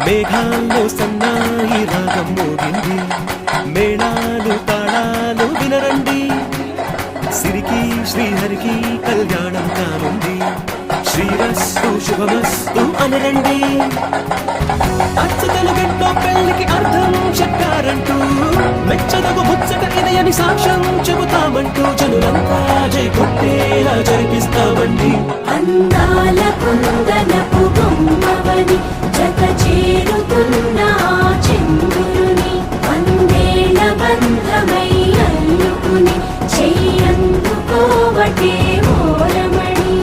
మేఘాల్లో సన్నాయి రాగం మోగింది, మేళాలు తాళాలు వినరండి, సిరికి శ్రీహరికి కళ్యాణం కానుంది, శ్రీరస్తు శుభమస్తు అనరండి. అచ్చతలు గంటో పెళ్లికి అర్థం చెప్పారంటూ, మెచ్చదగు ముచ్చట ఇదయని సాక్ష్యం చెబుతామంటూ, జనులంతా జై కొట్టేలా జరిపిస్తామండి. అందాల కుందనపు బొమ్మవని జత చేరుతున్న చంద్రుని, వందేళ్ల బంధమై అల్లుకుని చెయ్యందుకోవటే ఓరమణి.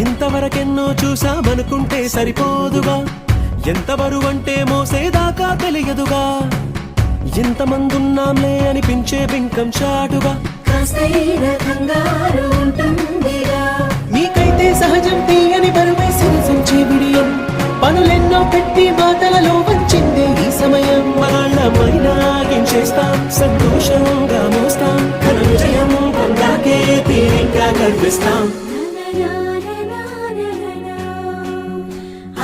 ఇంతవరకెన్నో చూసామనుకుంటే సరిపోదుగా, ఎంత బరువంటే మోసేదాకా తెలియదుగా, ఇంతమందున్నాంలే అనిపించే బింకం చాటుగా, మీకైతే సహజం తీయని బరువై సిరిసంచే బిడియం, పనులెన్నో పెట్టి మాటలలో వంచిందే ఈ సమయం. వాళ్ళమైనా చేస్తాం, సంతోషంగా మోస్తాం, ఘన విజయం పొందాకే తీరిగ్గా కనిపిస్తాం.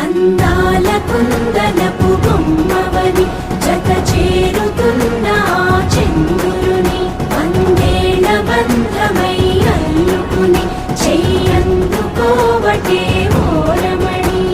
అందాల కుందనపు బొమ్మవని జత చేరుతున్న చంద్రుని, వందేళ్ల బంధమై అల్లుకుని చెయ్యందుకోవటే ఓరమణి.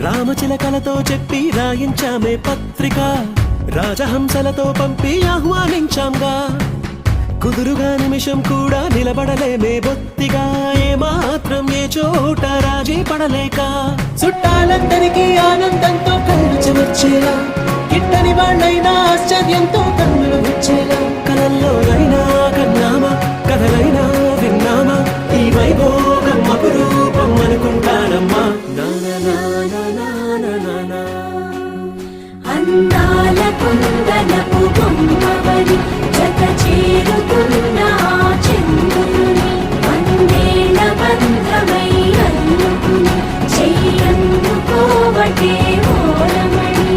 రామచిలకలతో చెప్పి రాయించామే పత్రిక, రాజహంసలతో పంపి ఆహ్వానించాంగా, కుదురుగా నిమిషం కూడా నిలబడలేమే బొత్తిగా, ఏమాత్రం ఏ చోట రాజీ పడలేక, చుట్టాలందరికీ ఆనందంతో కళ్ళు చెమర్చేలా, కిట్టని వాళ్ళైనా ఆశ్చర్యంతో కన్నులు వచ్చేలా, కలల్లోనైనా కన్నామా, కథలైనా విన్నామా, ఈ వైభోగం అపురూపం అనుకుంటానమ్మా. అందాల కుందనపు బొమ్మవని జత చేరుతున్న చంద్రుని, వందేళ్ల బంధమై అల్లుకుని చెయ్యందుకోవటే ఓరమణి.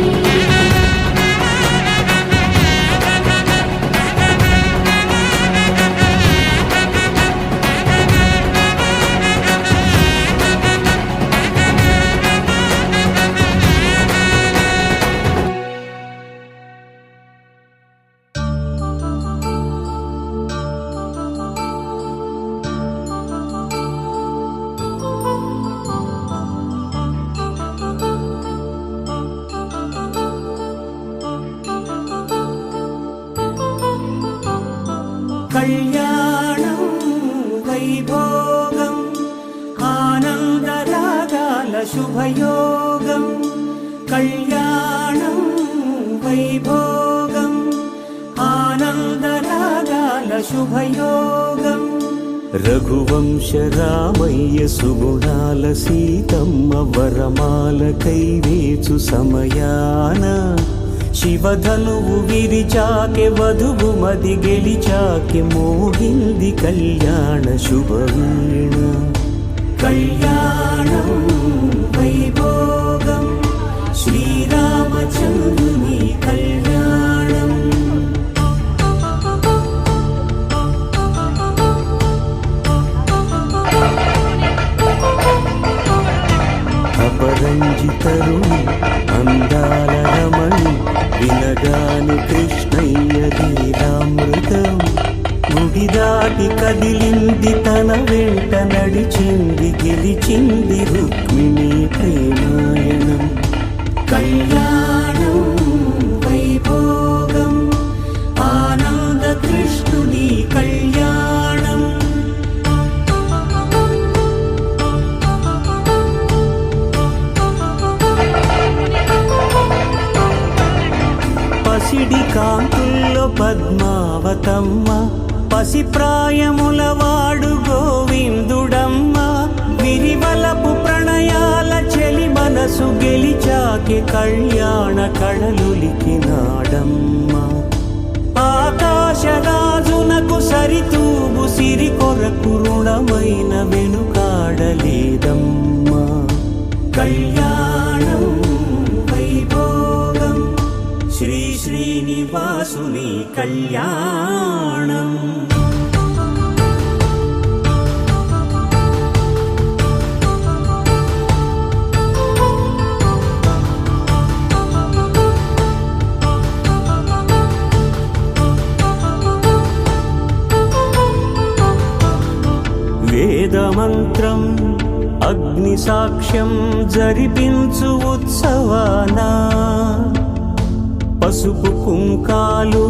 కళ్యాణం వైభోగం ఆనందరాగాల శుభయోగం, కళ్యాణం వైభోగం ఆనందరాగాల శుభయోగం. రఘువంశ రామయ్య సుగుణాల సీతమ్మ వరమాల కైవేచు సమయాన, శివధనువు విరిచాకె వధువు మది గెలిచాకె మోగింది కళ్యాణ శుభవీణ. కళ్యాణం వైభోగం శ్రీరామచంద్రుని కళ్యాణం. అపరంజితరుణి అందాల రమణి, వినగాని కృష్ణయ్య లీలామృతం, గుడి విధి దాటి కదిలింది తన వెంట నడిచింది గెలిచింది రుక్మిణి ప్రేమాయణం కళ్యాణం వైభోగం ఆనంద కృష్ణుని కళ్యాణం పసిడి కాంతుల్లో పద్మావతమ్మ పసిప్రాయముల వాడు గోవిందుడమ్మ విరివలపు ప్రణయాల చెలి మనసు గెలిచాకే కళ్యాణ కళలులికినాడమ్మ ఆకాశరాజునకు సరితూగు సిరి కొరకు రుణమైన వెనుకాడలేదమ్మా కళ్యాణం వైభోగం శ్రీ శ్రీనివాసుని కళ్యాణం వేదమంత్రం అగ్ని సాక్ష్యం జరిపించు ఉత్సవానా పసుపు కుంకాలు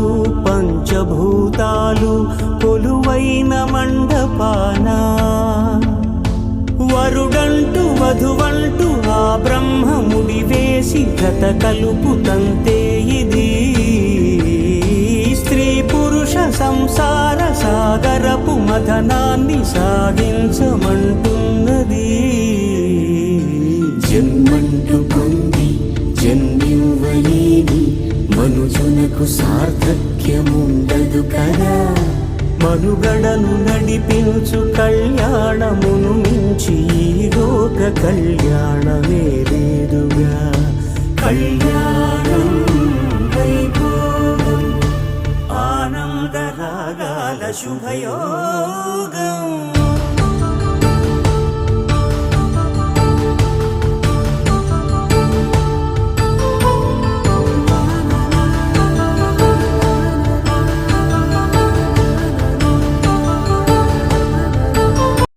పంచభూతాలు కొలువైన మండపానా వరుడంటూ వధువంటూ ఆ బ్రహ్మముడి వేసి గత కలుపు తంతే ఇది స్త్రీ పురుష సంసార సాగరపు మథనాన్ని సాగించమంటున్నది జన్మంటూ పొంది జన్మివ్వలేని మనుజునకు సార్థక్యముండదు కదా మనుగడను నడిపించు కళ్యాణమును మించి ఈ లోక కళ్యాణమే లేదుగా కళ్యాణం వైభోగం ఆనందరాగాల శుభయోగం